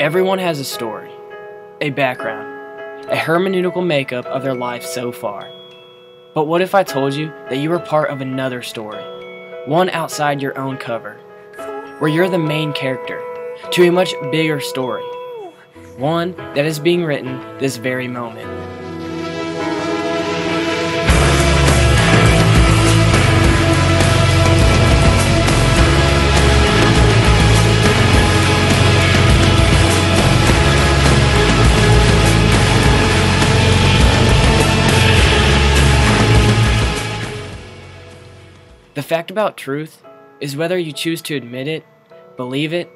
Everyone has a story, a background, a hermeneutical makeup of their life so far. But what if I told you that you were part of another story, one outside your own cover, where you're the main character to a much bigger story, one that is being written this very moment? The fact about truth is whether you choose to admit it, believe it,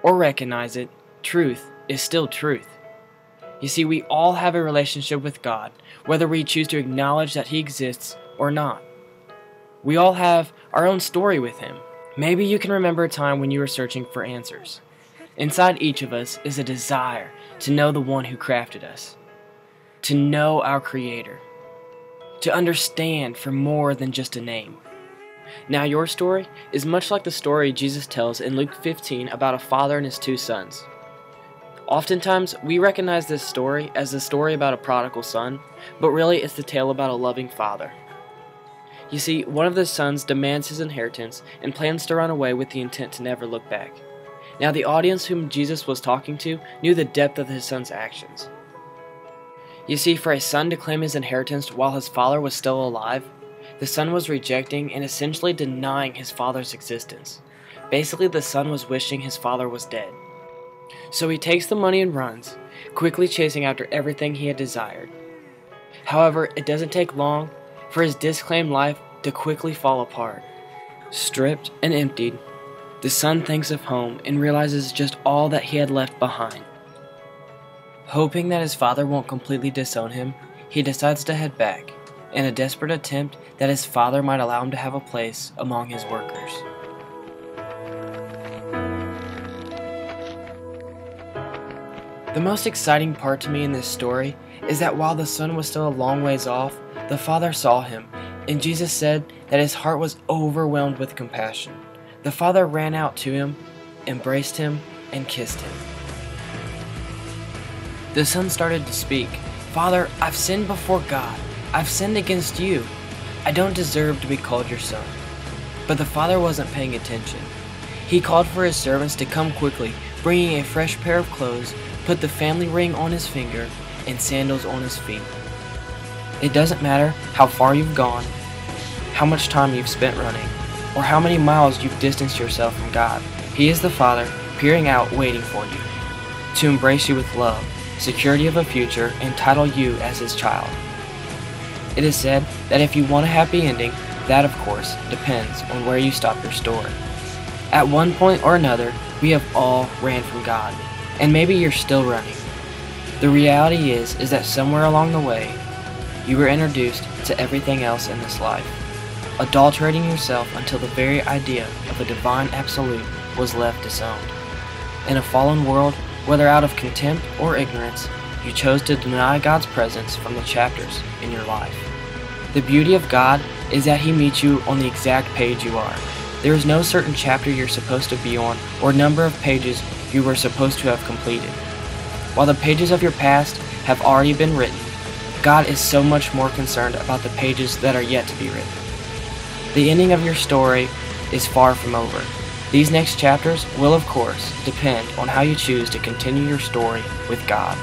or recognize it, truth is still truth. You see, we all have a relationship with God, whether we choose to acknowledge that He exists or not. We all have our own story with Him. Maybe you can remember a time when you were searching for answers. Inside each of us is a desire to know the one who crafted us, to know our Creator, to understand for more than just a name. Now your story is much like the story Jesus tells in Luke 15 about a father and his two sons. Oftentimes, we recognize this story as the story about a prodigal son, but really it's the tale about a loving father. You see, one of the sons demands his inheritance and plans to run away with the intent to never look back. Now the audience whom Jesus was talking to knew the depth of his son's actions. You see, for a son to claim his inheritance while his father was still alive, the son was rejecting and essentially denying his father's existence. Basically, the son was wishing his father was dead. So he takes the money and runs, quickly chasing after everything he had desired. However, it doesn't take long for his disclaimed life to quickly fall apart. Stripped and emptied, the son thinks of home and realizes just all that he had left behind. Hoping that his father won't completely disown him, he decides to head back, in a desperate attempt that his father might allow him to have a place among his workers. The most exciting part to me in this story is that while the son was still a long ways off, the father saw him, and Jesus said that his heart was overwhelmed with compassion. The father ran out to him, embraced him, and kissed him. The son started to speak. "Father, I've sinned before God. I've sinned against you. I don't deserve to be called your son." But the father wasn't paying attention. He called for his servants to come quickly, bringing a fresh pair of clothes, put the family ring on his finger, and sandals on his feet. It doesn't matter how far you've gone, how much time you've spent running, or how many miles you've distanced yourself from God. He is the Father, peering out, waiting for you, to embrace you with love, security of a future, and title you as His child. It is said that if you want a happy ending, that of course depends on where you stop your story. At one point or another, we have all ran from God, and maybe you're still running. The reality is that somewhere along the way, you were introduced to everything else in this life, adulterating yourself until the very idea of a divine absolute was left disowned. In a fallen world, whether out of contempt or ignorance, you chose to deny God's presence from the chapters in your life. The beauty of God is that He meets you on the exact page you are. There is no certain chapter you're supposed to be on or number of pages you were supposed to have completed. While the pages of your past have already been written, God is so much more concerned about the pages that are yet to be written. The ending of your story is far from over. These next chapters will, of course, depend on how you choose to continue your story with God.